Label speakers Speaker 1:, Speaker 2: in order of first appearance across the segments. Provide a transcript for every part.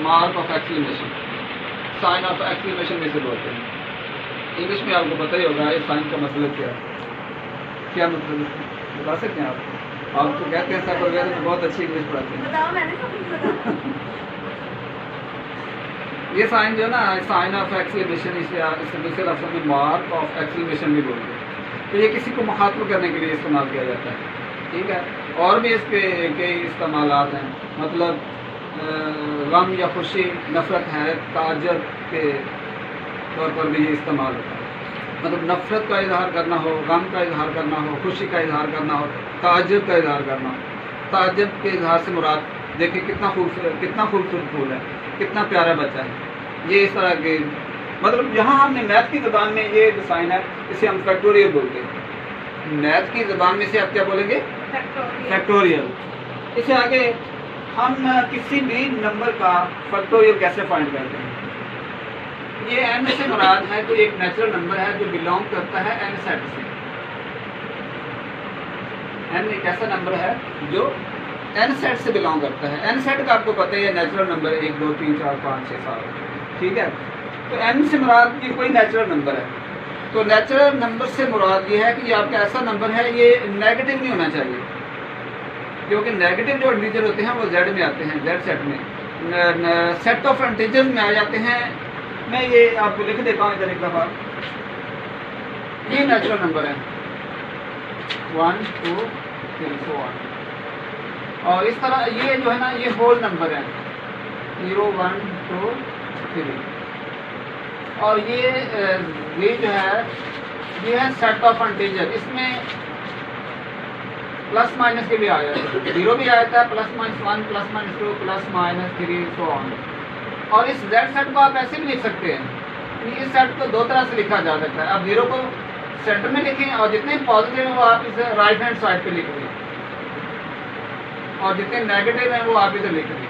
Speaker 1: Mark of exclamation, sign of exclamation में से बोलते हैं। इंग्लिश में आपको पता ही होगा इस साइन का मतलब क्या है, क्या मतलब है बता सकते हैं आप तो कहते हैं सर वगैरह में बहुत अच्छी इंग्लिश पढ़ाते हैं।
Speaker 2: बताओ, मैंने तो कुछ बताया।
Speaker 1: ये साइन जो है ना, साइन ऑफ एक्सक्लेमेशन, इसे दूसरे लफ्ज़ों में मार्क ऑफ एक्सक्लेमेशन भी बोलते हैं। तो ये किसी को मुखातब करने के लिए इस्तेमाल किया जाता है, ठीक है। और भी इसके कई इस्तेमालात हैं, मतलब गम या खुशी, नफ़रत है, ताज्जुब के तौर पर भी ये इस्तेमाल होता है। मतलब नफ़रत का इजहार करना हो, गम का इजहार करना हो, खुशी का इजहार करना हो, ताज्जुब का इजहार करना हो। ताज्जुब के इजहार से मुराद देखिए कितना खूबसूरत फूल है, कितना प्यारा बच्चा है। ये इस तरह के, मतलब यहाँ हमने मैथ की ज़बान में ये जो साइन है इसे हम फैक्टोरियल बोलते हैं। मैथ की ज़बान में से आप क्या बोलेंगे? फैक्टोरियल। इससे आगे हम किसी भी नंबर का फैक्टोरियल कैसे फाइंड करते हैं? ये n से मुराद है कोई एक नेचुरल नंबर है जो बिलोंग करता है n सेट से। n एक ऐसा नंबर है जो n सेट से बिलोंग करता है। n सेट का आपको पता है नेचुरल नंबर 1 2 3 4 5 6 7, ठीक है। तो n से मुराद ये कोई नेचुरल नंबर है। तो नेचुरल नंबर से मुराद ये है कि ये आपका ऐसा नंबर है, ये नेगेटिव नहीं होना चाहिए, क्योंकि नेगेटिव जो इंटीजर होते हैं वो z में आते हैं, z सेट में, सेट ऑफ इंटीजर्स में आ जाते हैं। मैं ये आपको लिख देता हूँ इधर एक दफ़ा। ये नेचुरल नंबर है 1 2 3 4, और इस तरह ये जो है ना ये होल नंबर है 0 1 2 3, और ये जो है ये है सेट ऑफ इंटीजर। इसमें प्लस माइनस के भी आ जाता है, 0 भी आ जाता है, plus minus 1 plus minus 2 plus minus 3 so on. और इस z सेट को आप ऐसे भी लिख सकते हैं। इस सेट को दो तरह से लिखा जा सकता है। आप 0 को सेंटर में लिखें और जितने पॉजिटिव हैं वो आप इसे राइट हैंड साइड पे लिख दें, और जितने नेगेटिव हैं वो आप इधर लिख दें।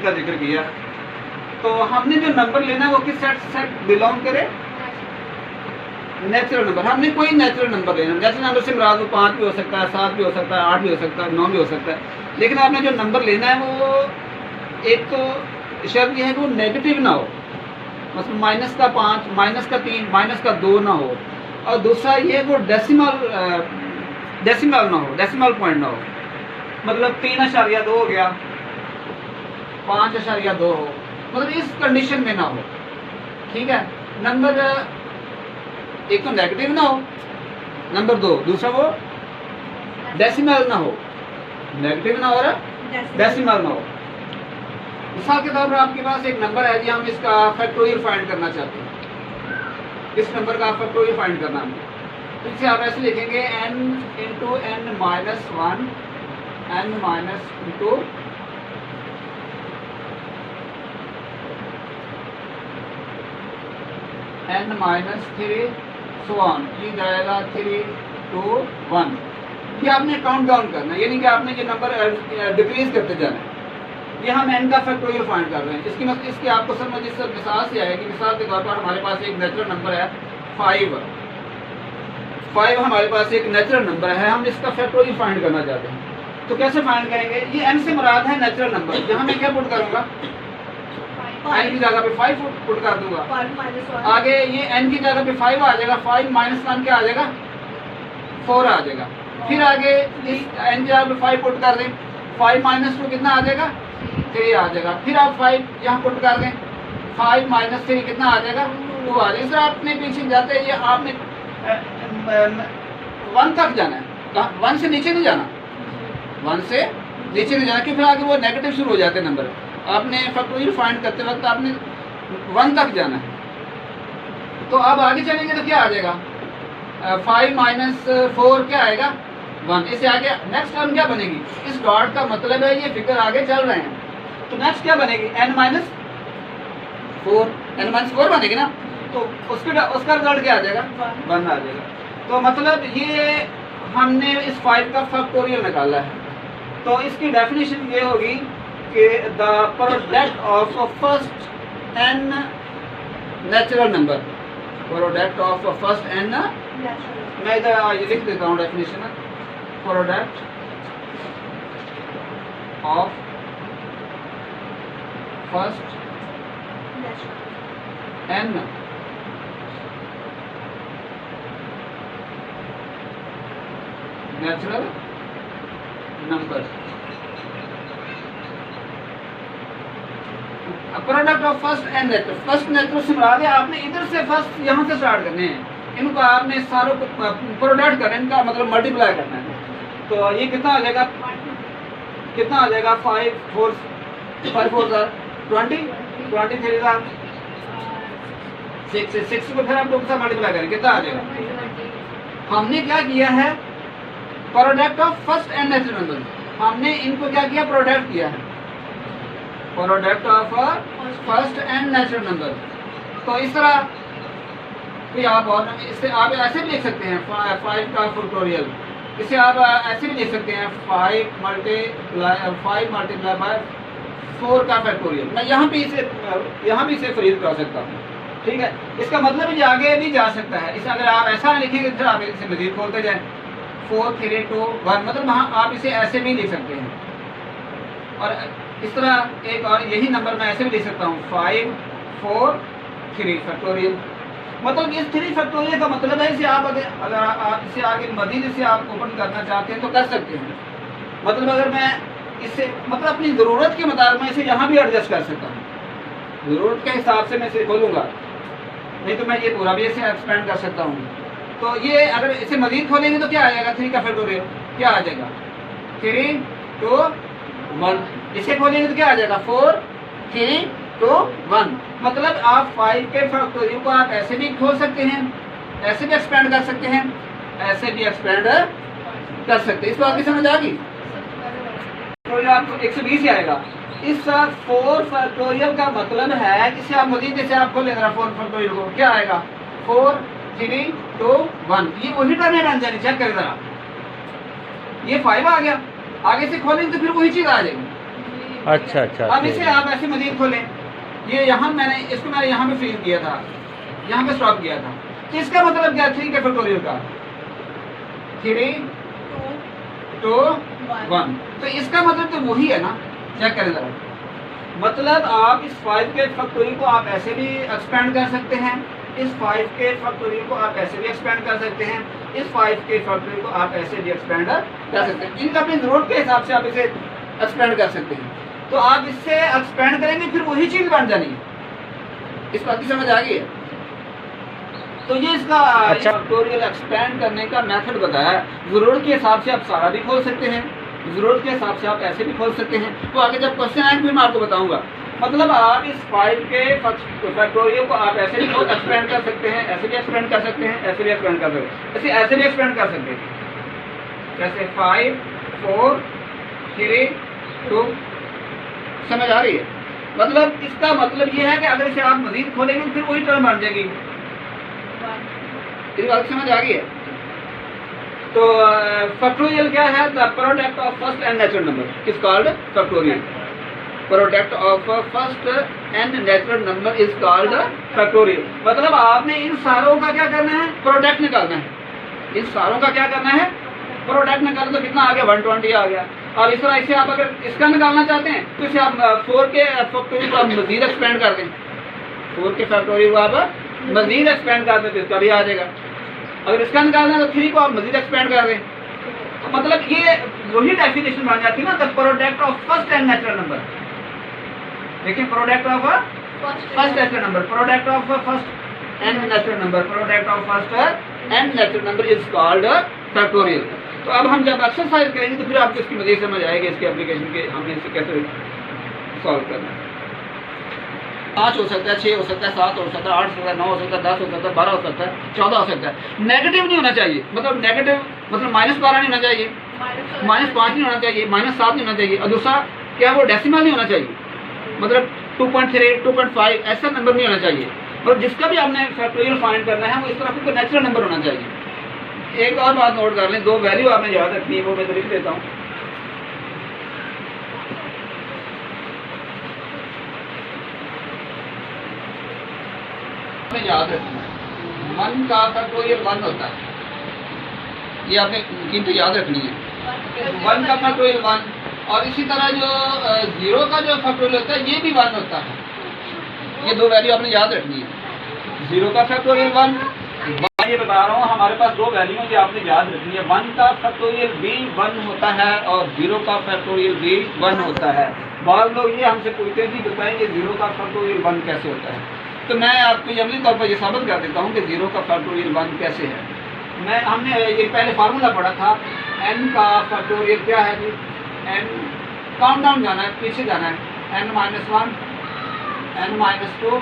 Speaker 1: का जिक्र किया, तो हमने जो नंबर लेना है वो किस सेट बिलोंग करे? Natural number. हमने कोई नेचुरल नंबर लेना, नेचुरल नंबर से मुराद वो 5 भी हो सकता है, 7 भी हो सकता है, 8 भी हो सकता है, 9 भी हो सकता है। लेकिन आपने जो नंबर लेना है वो एक तो शर्त यह है कि वो नेगेटिव ना हो, मतलब माइनस का 5, माइनस का 3, माइनस का 2 ना हो, और दूसरा ये वो डेसिमल ना हो, डेसिमल पॉइंट ना हो, मतलब 3.2 हो गया, 5.2 हो, मतलब इस कंडीशन में ना हो, ठीक है। नंबर एक तो नेगेटिव ना हो, नंबर 2 दूसरा वो डेसिमल ना हो, नेगेटिव ना हो और डेसिमल ना हो। मिसाल के तौर पर आपके पास एक नंबर है जी, हम इसका फैक्टोरियल फाइंड करना चाहते हैं, इस नंबर का फैक्टोरियल फाइंड करना है, तो इसे आप ऐसे लिखेंगे n into n minus 1 n minus into n minus 3 so on, ये जाएगा 3 2 1। ये आपने काउंट डाउन करना है, यानी कि आपने ये नंबर डिक्रीज करते जाना है। ये हम n का फैक्टोरियल फाइंड कर रहे हैं। इसकी मतलब इसकी आपको समझ इस मिसाल से आएगी। मिसाल के तौर पर हमारे पास एक नेचुरल नंबर है 5 हमारे पास एक नेचुरल नंबर है, हम इसका फैक्टोरियल फाइंड करना चाहते हैं। तो कैसे फाइंड करेंगे? ये n से मुराद है नेचुरल नंबर, जहाँ मैं क्या पुट करूँगा, n की जगह पे 5 पुट कर दूंगा। आगे ये n की जगह पे 5 आ जाएगा, 5 माइनस 1 क्या आ जाएगा, 4 आ जाएगा। फिर आगे इस n की जगह पे 5 पुट कर दें, 5 माइनस 2 कितना आ जाएगा, 3 आ जाएगा। फिर आप 5 यहाँ पुट कर दें, 5 माइनस 3 कितना आ जाएगा, 2 आ जाएगा। इस तरह आपने पीछे जाते हैं, ये आपने 1 तक जाना है, 1 से नीचे नहीं जाना, 1 से नीचे नहीं जाना, क्योंकि फिर आगे वो नेगेटिव शुरू हो जाते हैं नंबर। आपने फैक्टोरियल फाइंड करते वक्त आपने 1 तक जाना है। तो अब आगे चलेंगे तो क्या आ जाएगा, 5 माइनस 4 क्या आएगा, 1। इससे आगे नेक्स्ट टर्म क्या बनेगी, इस डॉट का मतलब है ये फिगर आगे चल रहे हैं, तो नेक्स्ट क्या बनेगी, n माइनस 4 बनेगी ना, तो उसका रिजल्ट क्या आ जाएगा, 1 आ जाएगा। तो मतलब ये हमने इस 5 का फैक्टोरियल निकाला है। तो इसकी डेफिनेशन ये होगी कि the product of first n natural number, product of first n, मैं इधर लिख देता हूँ definition, product of first n natural number. Product of first n natural. First natural से मुराद है आपने इधर से फर्स्ट यहाँ से स्टार्ट करने हैं, इनको आपने सारों को प्रोडक्ट करना है, इनका मतलब मल्टीप्लाई करना है। तो ये कितना आ जाएगा, कितना आ जाएगा, 5 4 20 23 6 को फिर आप लोग मल्टीप्लाई करें, कितना आ जाएगा। हमने क्या किया है, product of first n natural number, हमने इनको क्या किया, प्रोडक्ट किया है, product of first n natural number. तो इस तरह कोई आप और इससे आप ऐसे भी लिख सकते हैं 5 का फैक्टोरियल, इसे आप ऐसे भी लिख सकते हैं 5 मल्टीप्लाई बाय 4 का फैक्टोरियल। मैं यहाँ भी इसे फ्रीज कर सकता हूँ, ठीक है। इसका मतलब है आगे भी जा सकता है। इसे अगर आप ऐसा लिखेंगे फिर आप इसे मजीद खोलते जाएं 4 3 2 1, मतलब वहाँ आप इसे ऐसे भी लिख सकते हैं। और इस तरह एक और यही नंबर मैं ऐसे भी लिख सकता हूँ 5 4 3 फैक्टोरियल। मतलब इस 3 फैक्टोरियल का मतलब है इसे आप अगर आप इसे आगे मजीद इसे आप ओपन करना चाहते हैं तो कर सकते हैं। मतलब अगर मैं इससे मतलब अपनी ज़रूरत के मुताबिक मैं इसे यहाँ भी एडजस्ट कर सकता हूँ, ज़रूरत के हिसाब से मैं इसे खोलूँगा, नहीं तो मैं ये पूरा भी इसे एक्सपेंड कर सकता हूँ। तो ये अगर इसे मजीद खोलेंगे तो क्या आ जाएगा, 3 का फैक्टोरियल क्या आ जाएगा, 3 2 1। इसे खोलेंगे तो क्या आ जाएगा, 4 3 2 1। मतलब आप 5 के फैक्टोरियल को आप ऐसे भी खोल सकते हैं, ऐसे भी एक्सपेंड कर सकते हैं, ऐसे भी एक्सपेंड कर सकते हैं। इस बात की समझ आ गई। तो आपको 120 ही आएगा। इस 4 फैक्टोरियल का मतलब है जिसे आप मजीद इसे आप खोलेंगे 4 फैक्टोरियल को क्या आएगा, 4 3 2 1। ये वही टर्म है, जानी चेक करें जरा, ये 5 आ गया, आगे से खोलेंगे तो फिर वही चीज आ जाएगी। अच्छा। अब इसे आप ऐसे मजीद खोलें, ये यहाँ मैंने यहाँ पे फ्रीज किया था, यहाँ पे स्टॉप किया था। तो इसका मतलब क्या, 3 के फैक्टोरियल का 3 2 1। तो इसका मतलब तो वही है ना, चेक करें जरा। मतलब आप इस 5 के फैक्टोरियल को आप ऐसे भी एक्सपेंड कर सकते हैं, इस 5 के फैक्टोरियल को आप ऐसे भी एक्सपेंड कर सकते हैं, इस 5 के फैक्टोरियल को आप ऐसे भी एक्सपेंड कर सकते हैं। इनका अपनी जरूरत के हिसाब से आप इसे एक्सपेंड कर सकते हैं। तो आप इससे एक्सपेंड करेंगे फिर वही चीज बन जानी है। इस बात की समझ आ गई है। तो ये इसका फैक्टोरियल एक्सपेंड करने का मेथड बताया है। जरूरत के हिसाब से आप सारा भी खोल सकते हैं, जरूरत के हिसाब से आप ऐसे भी खोल सकते हैं। तो आगे जब क्वेश्चन आएंगे फिर मैं आपको बताऊंगा। मतलब आप इस 5 के फैक्टोरियल को आप ऐसे भी एक्सपेंड कर सकते हैं, ऐसे भी एक्सपेंड कर सकते हैं, ऐसे भी एक्सपेंड कर सकते हैं, ऐसे भी एक्सपेंड कर सकते हैं। जैसे 5 4 3 2। समझ आ रही है। मतलब इसका मतलब ये है कि अगर इसे आप मजीद खोलेंगे फिर वही टर्म बन जाएगी। इस बात समझ आ गई है। तो फैक्टोरियल क्या है, the product of first n natural number is called factorial. Product of first n natural number is called factorial. मतलब आपने इन सारों का क्या करना है, प्रोडक्ट निकालना है। इन सारों का क्या करना है, प्रोडक्ट निकालना। तो कितना आ गया, 120 आ गया। और इस तरह इसे आप अगर इसका निकालना चाहते हैं तो इसे आप 4 के फैक्टोरियल को आप मजीद एक्सपेंड कर दें, 4 के फैक्टोरियल को आप मजीद एक्सपेंड कर दें तो इसका भी आ जाएगा। अगर इसका निकालना है तो 3 को आप मजीद एक्सपेंड कर दें। तो मतलब ये वही डेफिनेशन बन जाती है ना, the product of first n natural number. देखिए, product of first natural number, product of first n natural number, product of first n natural number is called factorial. तो अब हम जब एक्सरसाइज करेंगे तो फिर आपको इसकी मज़ीद समझ आएगी, इसके एप्लीकेशन के हमने इसे कैसे सॉल्व करना है। 5 हो सकता है, 6 हो सकता है, 7 हो सकता है, 8 हो सकता है, 9 हो सकता है, 10 हो सकता है, 12 हो सकता है, 14 हो सकता है। नेगेटिव नहीं होना चाहिए, मतलब नेगेटिव मतलब -12 नहीं होना चाहिए, -5 नहीं होना चाहिए, -7 नहीं होना चाहिए। और दूसरा क्या, वो डेसिमल नहीं होना चाहिए, मतलब 2.3 2.5 ऐसा नंबर नहीं होना चाहिए। और जिसका भी आपने फैक्टोरियल फाइंड करना है वो इस तरह का नेचुरल नंबर होना चाहिए। एक और बात नोट कर लें, 2 वैल्यू आपने याद रखनी है, वो मैं तो लिख देता हूँ। याद रखना है 1 का फैक्टोरियल 1 होता है, ये आपने कीमत याद रखनी है। 1 का फैक्टोरियल 1, और इसी तरह जो 0 का जो फैक्टोरियल होता है ये भी 1 होता है। ये दो वैल्यू आपने याद रखनी है। 0 का फैक्टोरियल 1, मैं ये बता रहा हूँ हमारे पास दो वैल्यू जो आपने याद रखनी है। 1 का फैक्टोरियल भी 1 होता है और 0 का फैक्टोरियल भी 1 होता है। बहुत लोग ये हमसे पूछते हैं कि बताएंगे 0 का फैक्टोरियल 1 कैसे होता है। तो मैं आपको अमली तौर पर ये साबित कर देता हूँ कि 0 का फैक्टोरियल 1 कैसे है। हमने ये पहले फार्मूला पढ़ा था, n का फैक्टोरियल क्या है जी, n काउंट डाउन जाना है, पीछे जाना है, n-1, n-2,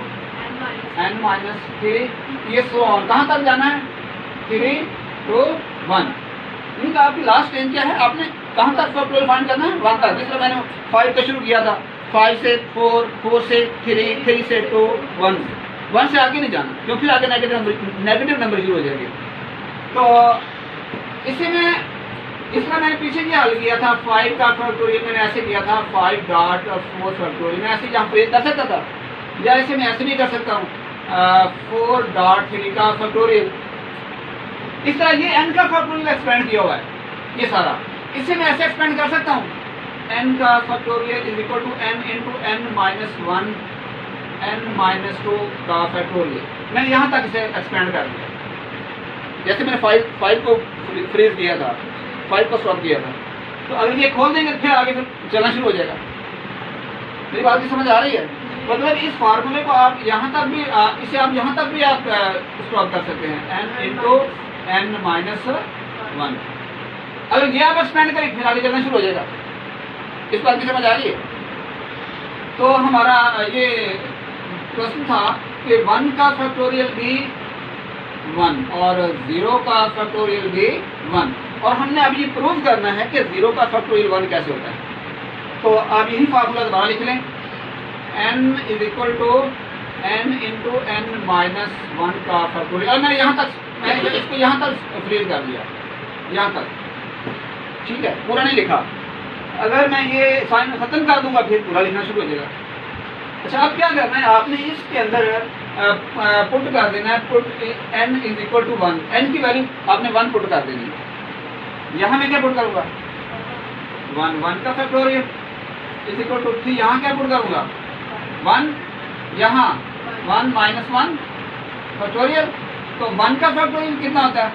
Speaker 1: n-3, ये सो ऑन कहाँ तक जाना है, 3 to 1। इनका आपकी लास्ट रेंज क्या है, आपने कहाँ तक फैक्टोरियल फाइंड करना है, 1 तक। जिसमें मैंने 5 का शुरू किया था, 5 से 4, 4 से 3, 3 से 2, 1 से आगे नहीं जाना, क्योंकि फिर आगे नेगेटिव नंबर शुरू हो जाएंगे। तो इसमें मैंने पीछे क्या हल किया था, 5 का फैक्टोरियल मैंने ऐसे किया था, 5 डॉट और 4 फैक्टोरियल मैं ऐसे यहाँ प्रेस कर सकता था, या ऐसे मैं ऐसे भी कर सकता हूँ 4 डॉट 3 का फैक्टोरियल। इस तरह ये n का फैक्टोरियल एक्सपेंड किया हुआ है ये सारा, इससे मैं ऐसे एक्सपेंड कर सकता हूँ, n का factorial is equal to n into n-1 n-2 का फैक्टोरियल। मैंने यहाँ तक इसे एक्सपेंड कर दिया, जैसे मैंने 5 को फ्रीज किया था, 5 को स्टॉप किया था। तो अगर ये खोल देंगे फिर आगे फिर चलना शुरू हो जाएगा। मेरी बात की समझ आ रही है? मतलब इस फार्मूले को आप यहाँ तक भी इसे आप यहाँ तक भी आप स्टॉप कर सकते हैं, n इंटू n-1। अगर ये आप एक्सपेंड करें फिर आगे चलना शुरू हो जाएगा। इस बात की समझ आ रही है? तो हमारा ये प्रश्न था कि 1 का फैक्टोरियल भी 1 और 0 का फैक्टोरियल भी 1, और हमने अब ये प्रूव करना है कि 0 का फैक्टोरियल 1 कैसे होता है। तो आप यही फार्मूला दोबारा लिख लें, n is equal to n into n-1 का फैक्टोरियल। और मैंने इसको यहाँ तक फ्रीज कर दिया, यहाँ तक, ठीक है, पूरा नहीं लिखा। अगर मैं ये साइन खत्म कर दूंगा फिर पूरा लिखना शुरू हो जाएगा। अच्छा, अब क्या करना है, आपने इसके अंदर पुट कर देना है, put n is equal to 1, n की वैल्यू आपने 1 पुट कर देनी है। यहाँ मैं क्या पुट करूँगा, 1 का फैक्टोरियल इज इक्वल टू 3, यहाँ क्या पुट करूँगा 1, यहाँ 1-1 फैक्टोरियल। तो 1 का फैक्टोरियल कितना होता है,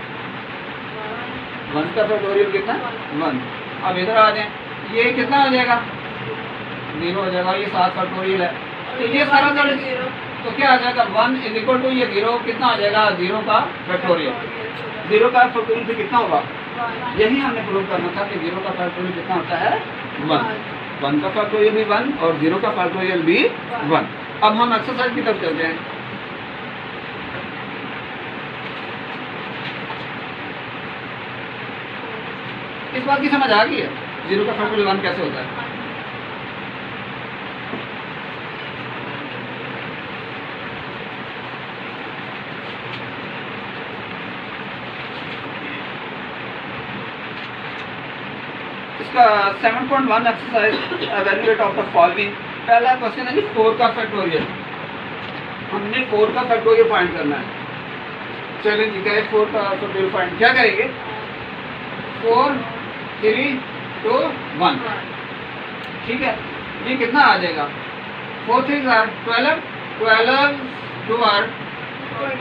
Speaker 1: 1 का फैक्टोरियल कितना, 1। अब इधर आ जाए, ये कितना हो जाएगा, 0 हो जाएगा, ये 7 फैक्टोरियल है। तो ये सारा तो क्या आ जाएगा, 1 इज इक्वल टू ये 0 कितना हो जाएगा, 0 का फैक्टोरियल। 0 का फैक्टोरियल फिर कितना होगा, यही हमने प्रूव करना था कि 0 का फैक्टोरियल कितना होता है, 1 का फैक्टोरियल भी 1 और 0 का फैक्टोरियल भी 1। अब हम एक्सरसाइज की तरफ चलते हैं। इस बात की समझ आ गई है 0 का फैक्टोरियल 1 कैसे होता है। इसका 7.1 exercise evaluate of the following. पहला क्वेश्चन है जी 4 का फैक्टोरियल। हमने 4 का फैक्टोरियल फाइंड करना है। चलें जी, क्या 4 का फैक्टोरियल फाइंड क्या करेंगे, 4 3 2 1, ठीक है। ये कितना आ जाएगा, 4 3 are 12, 12 2 are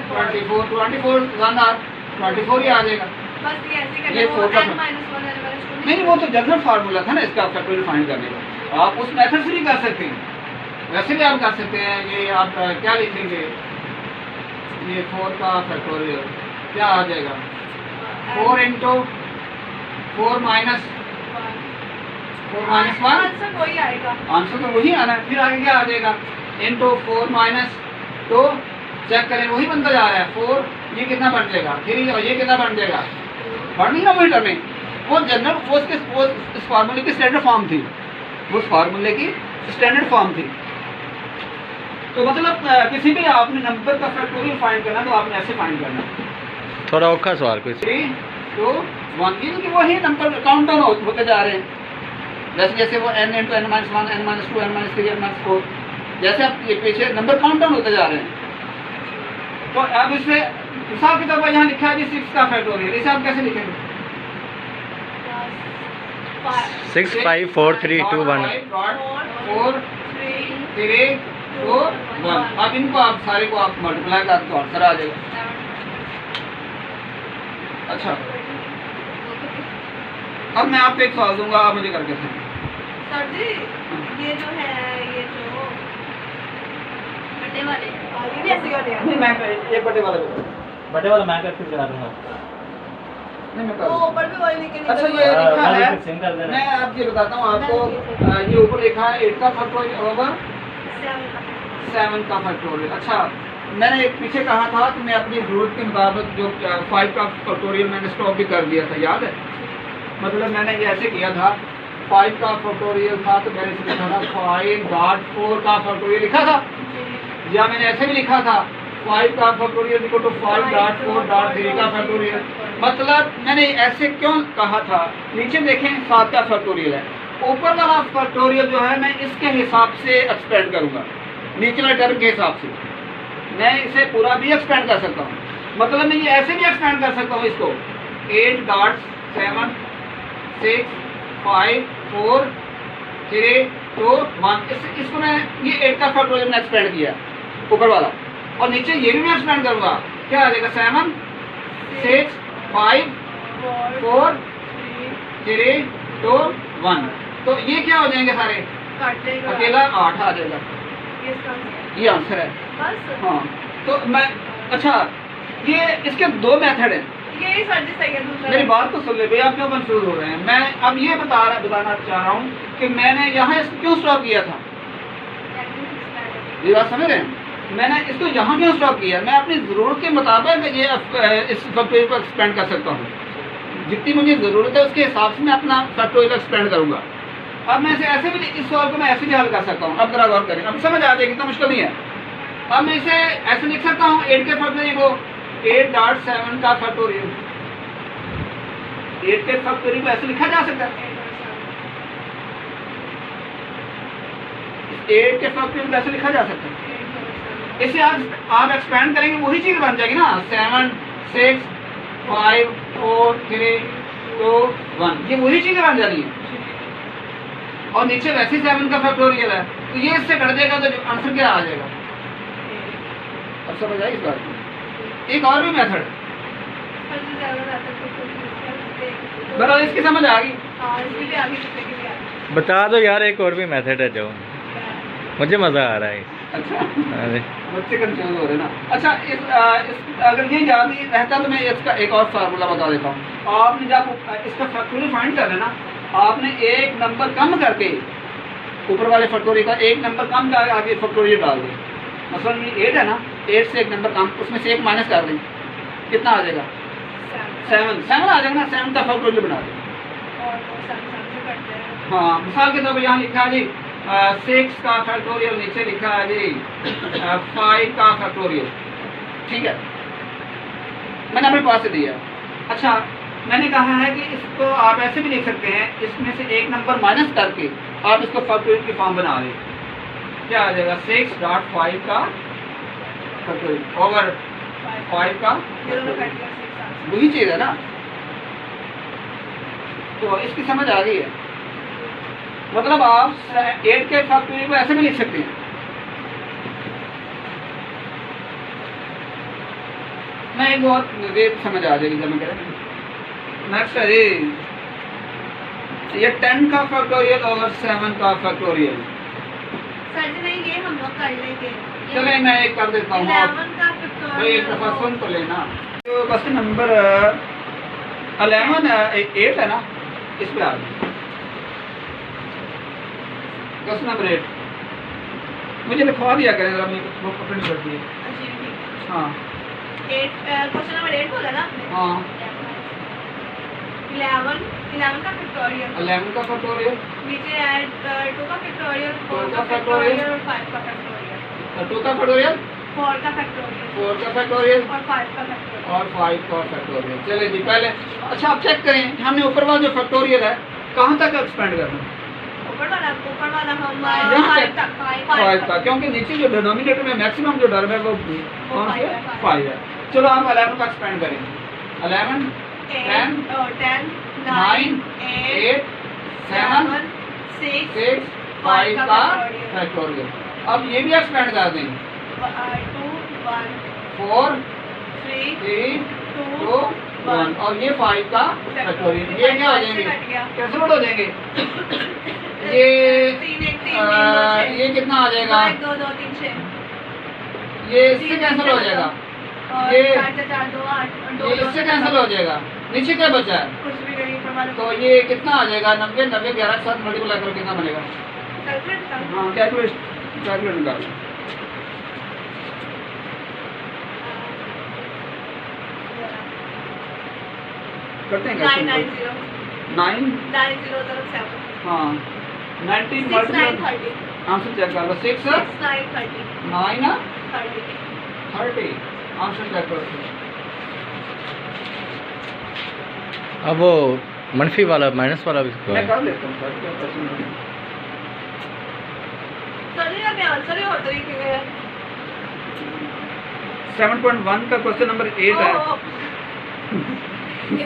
Speaker 1: 24, 24 1 are 24 ही आ जाएगा।
Speaker 2: बस ये ऐसे करना
Speaker 1: ये
Speaker 2: है,
Speaker 1: 4 का नहीं, वो तो जनरल फार्मूला था ना इसका फैक्टोरियल फाइंड करने का। आप उस मेथड से भी कर सकते हैं, वैसे भी आप कर सकते हैं। ये आप क्या लिखेंगे, ये 4 का फैक्टोरियल क्या आ जाएगा, 4 इंटू 4 माइनस 1,
Speaker 2: आंसर वही आएगा,
Speaker 1: आंसर तो वही आना है। फिर आगे क्या आ जाएगा, इंटू 4 माइनस 2, चेक करें वही बनता जा रहा है। 4 ये कितना बन जाएगा, 3 और ये कितना बन जाएगा, बढ़ नहीं रहा वही टर्म। वो जनरल वो इस फार्मूले की स्टैंडर्ड फॉर्म थी, उस फार्मूले की स्टैंडर्ड फॉर्म थी। तो मतलब किसी भी आपने नंबर का फैक्टोरियल फाइंड करना तो आपने ऐसे फाइंड करना।
Speaker 3: थोड़ा औखा सवाल कोई
Speaker 1: 3 2 1, क्योंकि वही नंबर काउंट डाउन होते जा रहे हैं। जैसे जैसे वो n into n-1 n-2 n-3 n-4, जैसे आप ये पीछे नंबर काउंट डाउन होते जा रहे हैं। तो अब इससे मिसाल के तौर पर यहाँ लिखा है जी 6 का फैक्टोरियल, इसे आप कैसे लिखेंगे,
Speaker 3: 6 5 4 3 2 1
Speaker 1: 4 3 2 1। अब इनको आप सारे को आप मल्टीप्लाई कर तो आंसर आ जाएगा। अच्छा, अब मैं आपको एक सवाल दूंगा, आप मुझे करके दें।
Speaker 2: सर जी ये जो है ये जो बड़े वाले ये भी ऐसे करते हैं।
Speaker 1: नहीं, मैं एक बड़े वाला
Speaker 4: मैं करके करा दूंगा।
Speaker 1: नहीं मैं
Speaker 2: वो
Speaker 1: कर।
Speaker 2: ऊपर भी वही लिखे
Speaker 1: अच्छा, ये लिखा
Speaker 4: वाली
Speaker 1: है,
Speaker 4: फिक्सिंग कर देना।
Speaker 1: मैं आप ये बताता हूँ आपको, ये ऊपर लिखा है 8 का फैक्टोरियल ओवर 7 का फैक्टोरियल। अच्छा, मैंने एक पीछे कहा था कि मैं अपनी जरूरत के मुताबिक जो 5 का फैक्टोरियल मैंने स्टॉप भी कर दिया था, याद है? मतलब मैंने ये ऐसे किया था, 5 का फैक्टोरियल था तो मैंने इसे लिखा था 5.4 का फैक्टोरियल लिखा था, या मैंने ऐसे भी लिखा था 5 का फैक्टोरियल इक्वल टू 5.4.3 का फैक्टोरियल। मतलब मैंने ऐसे क्यों कहा था? नीचे देखें 7 का फैक्टोरियल है, ऊपर वाला फैक्टोरियल जो है मैं इसके हिसाब से एक्सपेंड करूंगा, नीचे वाले टर्म के हिसाब से मैं इसे पूरा भी एक्सपेंड कर सकता हूँ। मतलब मैं ये ऐसे भी एक्सपेंड कर सकता हूँ इसको 8.7 6 5 4 3 2 1। इसको मैं ये 8 का फैक्टोरियल मैंने एक्सपेंड किया ऊपर वाला, और नीचे ये भी मैं एक्सपेंड करूंगा, क्या आ जाएगा 7 6 5 4 3 2 1। तो ये क्या हो जाएंगे सारे? अकेला 8 आ जाएगा। ये आंसर है।
Speaker 2: बस
Speaker 1: हाँ, तो मैं, अच्छा, ये इसके दो मेथड हैं।
Speaker 2: यही सर जी सही है। दूसरा
Speaker 1: मेरी बात तो सुन ले भैया, आप क्यों कंफ्यूज हो रहे हैं? मैं अब ये बताना चाह रहा हूँ कि मैंने यहाँ इसको क्यों स्टॉप किया था। ये बात समझ रहे हैं? मैंने इसको यहाँ क्यों स्टॉप किया? मैं अपनी ज़रूरत के मुताबिक ये इस फैक्टोरियल को एक्सपेंड कर सकता हूँ, जितनी मुझे ज़रूरत है उसके हिसाब से मैं अपना फैक्टोरियल एक्सपेंड करूँगा। अब मैं इसे ऐसे भी, इस सवाल को मैं ऐसे भी हल कर सकता हूँ। अब जरा गौर करें, अब समझ आ जाएगी, इतना मुश्किल नहीं है। अब मैं इसे ऐसे लिख सकता हूँ 8 के फैक्टोरियल को 8.7 का फैक्टोरियल, 8 के फैक्टोरियल को ऐसे लिखा जा सकता है, 8 के फैक्टोरियल को ऐसे लिखा जा सकता है। इसे आप एक्सपेंड करेंगे वही चीज़ बन जाएगी ना, 7 6 5 4 3 2 1, ये वही चीज़ें बन जानी है। और नीचे वैसे 7 का फैक्टोरियल है, तो ये इससे कट जाएगा तो आंसर क्या आ जाएगा? अब समझ आई इस बात में? एक और भी मेथड है, बड़ा इसकी समझ आ गई?
Speaker 3: बता दो यार, एक और भी मेथड है जो मुझे मज़ा आ रहा है।
Speaker 1: अच्छा,
Speaker 3: अरे
Speaker 1: बच्चे कंफ्यूज हो रहे ना। अच्छा, इस अगर ये याद नहीं रहता तो मैं इसका एक और फार्मूला बता देता हूँ। आपने जब इसका फैक्टोरियल फाइंड करना है ना, आपने एक नंबर कम करके ऊपर वाले फैक्टोरियल का एक नंबर कम करके आगे फैक्टोरियल डाल दें। मसलन ये 8 है ना, 8 से एक नंबर कम, उसमें से एक माइनस कर दें, कितना आ जाएगा? 7 आ जाएगा ना, 7 का फैक्टोरियल बना दें। हाँ, मिसाल के तौर पर यहाँ लिखा है जी 6 का फैक्टोरियल, नीचे लिखा है जी 5 का फैक्टोरियल, ठीक है, मैंने अपने पास से दिया। अच्छा, मैंने कहा है कि इसको आप ऐसे भी लिख सकते हैं, इसमें से एक नंबर माइनस करके आप इसको फैक्टोरियल की फॉर्म बना दें, क्या आ जाएगा? 6.5 का फैक्टोरियल ओवर 5 का, वही चीज़ है ना। तो इसकी समझ आ गई है? मतलब आप 8 के फैक्टोरियल को ऐसे भी लिख सकते हैं। मैं एक बहुत मुझे समझ आ जाएगी जब मैं कह रहा हूँ। नेक्स्ट है ये 10 का फैक्टोरियल और 7 का फैक्टोरियल।
Speaker 2: सर जी नहीं, ये हम लोग कर लेंगे।
Speaker 1: चले मैं एक कर देता हूँ,
Speaker 2: 11 का
Speaker 1: भाई एक
Speaker 2: फैक्टोरियल
Speaker 1: दफा सुन तो लेना। तो क्वेश्चन नंबर 11 8 है ना, इस पे आ गए। क्वेश्चन नंबर 8 मुझे लिखवा दिया करें जरा, वो प्रिंट कर दिए। हाँ,
Speaker 2: क्वेश्चन नंबर 8 बोला ना आपने?
Speaker 1: हाँ,
Speaker 2: 11 का फैक्टोरियल,
Speaker 1: 11 का फैक्टोरियल,
Speaker 2: नीचे ऐड 2 का फैक्टोरियल, 4
Speaker 1: 2
Speaker 2: का
Speaker 1: का
Speaker 2: फैक्टोरियल
Speaker 1: फैक्टोरियल,
Speaker 2: और 5 का फैक्टोरियल,
Speaker 1: 2 का फैक्टोरियल,
Speaker 2: 4 का फैक्टोरियल
Speaker 1: 4 का फैक्टोरियल
Speaker 2: और 5 का फैक्टोरियल।
Speaker 1: और 5 का फैक्टोरियल। चले जी पहले, अच्छा आप चेक करें, हमने ऊपर वाला जो फैक्टोरियल है कहाँ तक एक्सपेंड करना है?
Speaker 2: ऊपर वाला हम
Speaker 1: यहाँ
Speaker 2: 5
Speaker 1: तक,
Speaker 2: तक
Speaker 1: 5 का, क्योंकि नीचे जो डिनोमिनेटर में मैक्सिमम जो टर्म है वो कौन सी है? 5 है। चलो आप 11 का एक्सपेंड करें। 11 10
Speaker 2: 10
Speaker 1: 9
Speaker 2: 9
Speaker 1: 8 7
Speaker 2: 6
Speaker 1: 6 5 का फैक्टोरियल। अब ये भी एक्सपेंड कर दें
Speaker 2: 2 1
Speaker 1: 4
Speaker 2: 3
Speaker 1: 3
Speaker 2: 2
Speaker 1: 2 1 और ये 5 का फैक्टोरियल। ये क्या हो जाएंगे? कैंसिल आउट हो जाएंगे। ये ये कितना आ जाएगा?
Speaker 2: 2 2 3 6
Speaker 1: ये इससे कैंसिल हो जाएगा।
Speaker 2: और
Speaker 1: ये
Speaker 2: 4 4 2 8
Speaker 1: ये इससे कैंसिल हो जाएगा। नीचे क्या बचा है?
Speaker 2: कुछ भी नहीं प्रमाण
Speaker 1: तो ये कितना आ जाएगा? 90 90 11 के साथ मल्टीप्लाई करो कितना बनेगा?
Speaker 2: कैलकुलेट कर।
Speaker 1: हाँ कैलकुलेट निकालो। करते हैं
Speaker 2: 990
Speaker 1: 9
Speaker 2: 9007
Speaker 1: हाँ 19
Speaker 2: 6 9
Speaker 1: मल्टीप्लाई
Speaker 2: 30
Speaker 1: आंसर चेक कर लो। 6
Speaker 2: 6 9 30
Speaker 1: 9
Speaker 2: 30
Speaker 1: 30 आंसर चेक करो।
Speaker 3: अब वो मनफी वाला माइनस वाला भी
Speaker 1: मैं
Speaker 3: है।
Speaker 1: कर लेता हूँ सर, क्या प्रश्न है?
Speaker 2: चलिए मैं आंसर ही और तरीके का है
Speaker 1: 7.1 का क्वेश्चन नंबर 8 है।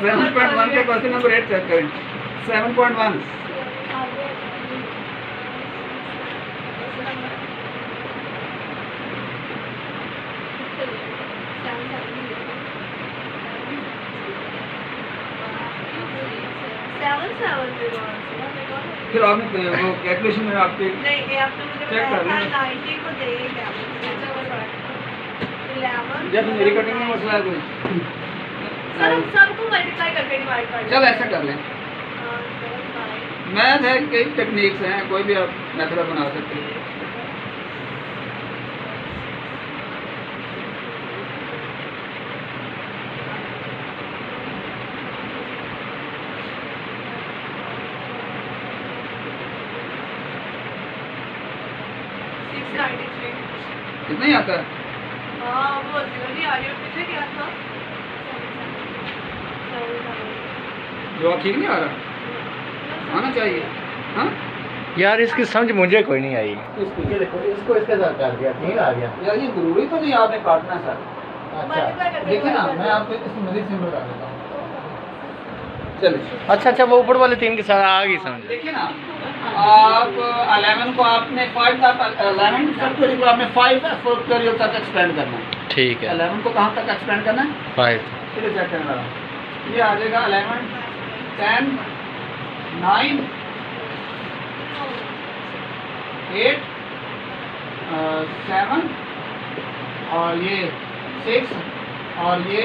Speaker 1: 7.1 का क्वेश्चन नंबर 8 चेक करें। 7.1 फिर आपने वो कैलकुलेशन में आपके
Speaker 2: नहीं ये आपने मुझे
Speaker 1: चेक कर
Speaker 2: बताया
Speaker 1: लें।
Speaker 2: था 90 को देगा 11
Speaker 1: जब मेरी कटिंग में मसला है कोई
Speaker 2: सर हम सबको मल्टीप्लाई करके डिवाइड कर
Speaker 1: चल ऐसा कर लें। मैथ है, कई टेक्निक्स हैं, कोई भी आप मेथड बना सकते हैं। कितना ही आता है?
Speaker 2: हाँ वो जीरो नहीं आ रही है मुझे क्या था
Speaker 1: जवाब ठीक नहीं आ रहा, आना चाहिए। हाँ
Speaker 3: यार इसकी समझ मुझे कोई नहीं आई।
Speaker 1: इसको ये देखो, इसको इसके साथ कर दिया, ठीक आ गया यार। ये जरूरी तो नहीं आपने काटना सर। अच्छा देखिए ना, मैं आपको इसको मजीद सिंपल कर देता हूँ। चलिए
Speaker 3: अच्छा वो ऊपर वाले 3 के साथ आ गई समझ।
Speaker 1: देखिए ना, आप 11 को आपने 5 तक 11 फैक्टोरियल को आपने 5 फैक्टोरियल तक एक्सपेंड करना है।
Speaker 3: ठीक है
Speaker 1: 11 को कहाँ तक एक्सपेंड करना है?
Speaker 3: 5
Speaker 1: चलिए चेक करने वाला। ये आ जाएगा 11 10 9 8 7 और ये 6 और ये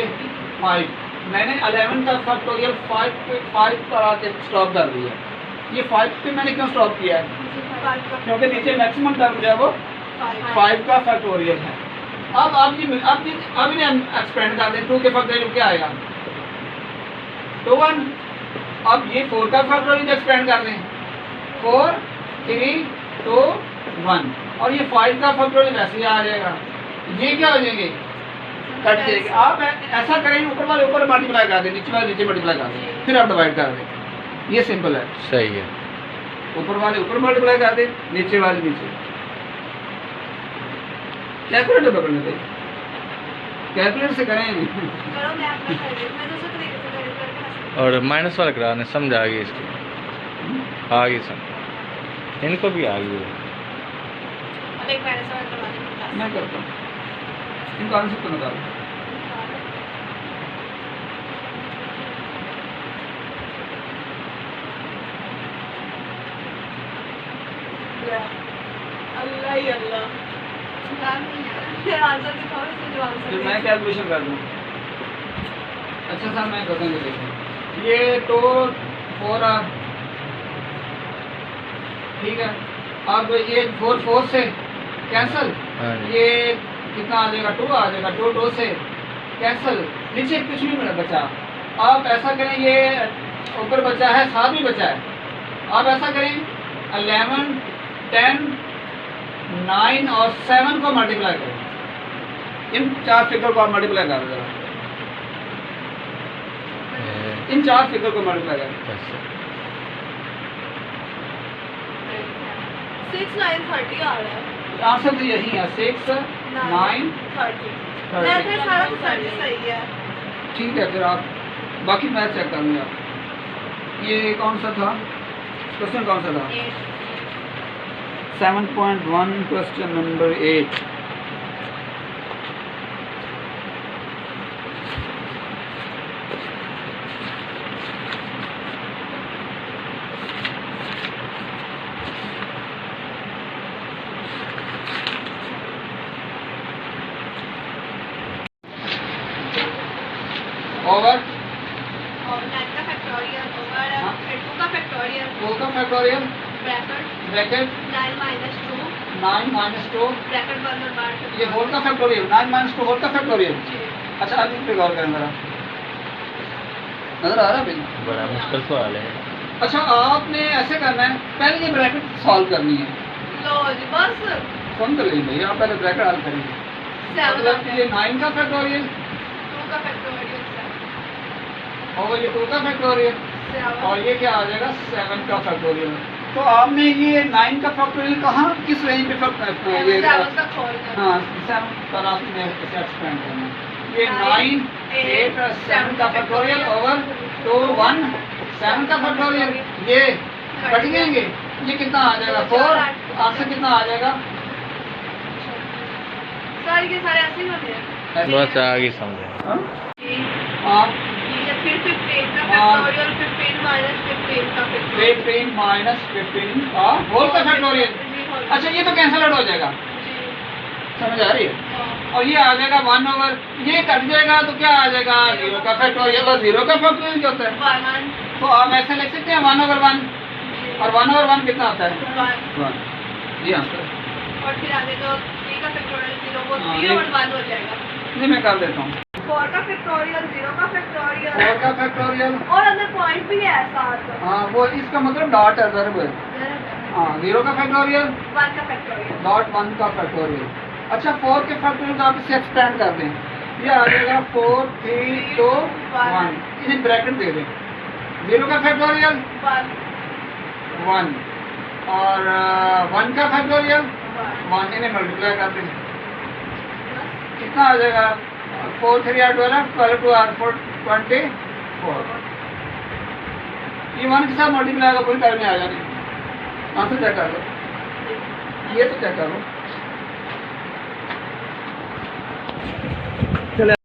Speaker 1: 5। मैंने 11 का फैक्टोरियल 5 पर आके स्टॉप कर दिया। ये 5 पे मैंने क्यों स्टॉप किया है? क्योंकि नीचे मैक्सिमम टर्म जो है वो 5 का फैक्टोरियल है। अब इन्हें एक्सपेंड कर दें। 2 के फैक्टोरियल क्या आएगा? 2 1। अब ये 4 का फैक्टोरियल एक्सपेंड कर दें। 4 3 2 1 और ये 5 का फैक्टोरियल वैसे ही आ जाएगा। ये क्या हो जाएंगे? कट जाएंगे। आप ऐसा करें, ऊपर वाले ऊपर मल्टीप्लाई कर दें, नीचे वाले नीचे मल्टीप्लाई कर दें, फिर आप डिवाइड कर दें। ये सिंपल है।
Speaker 3: सही है।
Speaker 1: ऊपर वाले ऊपर मल्टीप्लाई कर दें, नीचे वाले नीचे। कैलकुलेटर पकड़ने दें, कैलकुलेटर से करें।
Speaker 2: करो मैं आपका कर रही हूँ मैं दूसरे तरीके से कर रही हूँ
Speaker 3: और माइनस वाला कराने समझ आ गई इसकी, आ गई समझ, इनको भी आ गई।
Speaker 2: अब एक मैंने सवाल करवा दी
Speaker 1: मैं करता हूँ, इनको आंसर तो निकालो।
Speaker 2: अल्लाह ही अल्लाह फिर आंसर दिखाओ इसमें जो आंसर
Speaker 1: फिर मैं कैलकुलेशन कर दूँ। अच्छा सर मैं कर दूँगा। देखिए ये तो 4 ठीक है। अब ये 4 से कैंसल,
Speaker 3: हाँ जी।
Speaker 1: ये कितना आ जाएगा? 2 आ जाएगा। 2 से कैंसल, नीचे कुछ भी नहीं बचा। आप ऐसा करें, ये ऊपर बचा है, 7 भी बचा है। आप ऐसा करें 11 10 9 और 7 को मल्टीप्लाई करें। इन 4 फिगर को आप मल्टीप्लाई कर देना। इन 4 फिगर को मल्टीप्लाई करें।
Speaker 2: 6 9 30 आ रहा है।
Speaker 1: आंसर तो यही है, 6 9
Speaker 2: 30 मैं फिर सारा कुछ सही है।
Speaker 1: ठीक है। फिर आप बाकी मैथ चेक कर लें। आप ये कौन सा था? क्वेश्चन कौन सा था?
Speaker 2: 8
Speaker 1: 7.1 क्वेश्चन नंबर 8। ओवर
Speaker 2: और 9 का फैक्टोरियल ओवर
Speaker 1: हाँ।
Speaker 2: 2 का फैक्टोरियल
Speaker 1: 2 का factorial
Speaker 2: bracket
Speaker 1: bracket
Speaker 2: 9 minus 2
Speaker 1: 9 minus 2
Speaker 2: bracket बंद और बाहर
Speaker 1: ये होल का फैक्टोरियल 9 माइनस 2 होल का फैक्टोरियल।
Speaker 2: जी
Speaker 1: अच्छा अब इस पे गौर करें जरा, नजर आ रहा है भाई?
Speaker 3: बड़ा मुश्किल सवाल है।
Speaker 1: अच्छा आपने ऐसे करना है, पहले ये ब्रैकेट सॉल्व करनी है।
Speaker 2: लो जी बस
Speaker 1: सुन तो लीजिए भैया, आप पहले ब्रैकेट हल करेंगे।
Speaker 2: 7
Speaker 1: मतलब ये 9 का फैक्टोरियल
Speaker 2: 2 का फैक्टोरियल
Speaker 1: और ये 2 का फैक्टोरियल
Speaker 2: 7
Speaker 1: और ये क्या आ जाएगा 7 का फैक्टोरियल। तो आपने ये 9 का फैक्टोरियल कहाँ किस रेंज पे ये
Speaker 2: 7 का खोल कर
Speaker 1: हाँ 7 पर आपने इसे एक्सपेंड करना है। ये 9
Speaker 2: 9
Speaker 1: 8 और 7 का फैक्टोरियल ओवर 2 1 7 का फैक्टोरियल ये कट जाएंगे। ये कितना आ जाएगा 4, आंसर कितना आ जाएगा?
Speaker 2: सर ये सारे ऐसे ही होते हैं
Speaker 3: बस आगे समझे।
Speaker 1: हाँ?
Speaker 2: जी
Speaker 1: हाँ
Speaker 2: ये फिर 15 का
Speaker 1: हाँ।
Speaker 2: फैक्टोरियल 15 माइनस 15 का फैक्टोरियल
Speaker 1: 15 माइनस 15 का होल का फैक्टोरियल।
Speaker 2: जी होल
Speaker 1: अच्छा ये तो कैंसिल आउट हो जाएगा,
Speaker 2: जी
Speaker 1: समझ आ रही है?
Speaker 2: हाँ।
Speaker 1: और ये आ जाएगा 1 ओवर, ये कट जाएगा तो क्या आ जाएगा 0 का फैक्टोरियल। और 0 का फैक्टोरियल क्या होता है?
Speaker 2: 1
Speaker 1: तो आप ऐसे लिख सकते हैं 1 ओवर 1 और 1 ओवर 1 कितना होता है? 1। ये आंसर है।
Speaker 2: और फिर आगे जो 3 का फैक्टोरियल 0 वो
Speaker 1: हाँ,
Speaker 2: 3 और 1 हो जाएगा।
Speaker 1: ये मैं कर देता हूँ
Speaker 2: 4 का फैक्टोरियल 0 का फैक्टोरियल
Speaker 1: 4 का फैक्टोरियल।
Speaker 2: और अंदर पॉइंट भी है साथ।
Speaker 1: हाँ वो इसका मतलब डॉट है ज़रूर है। हाँ 0 का फैक्टोरियल
Speaker 2: 1 का फैक्टोरियल
Speaker 1: डॉट 1 का फैक्टोरियल। अच्छा 4 के फैक्टोरियल तो आप इसे एक्सपेंड कर दें, ये आ जाएगा 4 3 2 1। इन्हें ब्रैकेट दे दें। 0 का फैक्टोरियल 1 और 1 का फैक्टोरियल 1, इन्हें मल्टीप्लाई कर दें। कितना आ जाएगा? 4 3 8 12 12 2 8 4 24। ये 1 के साथ मल्टीप्लाई होगा पूरी टाइम में आ जाएगी। आंसर चेक कर लो, ये तो चेक कर लो।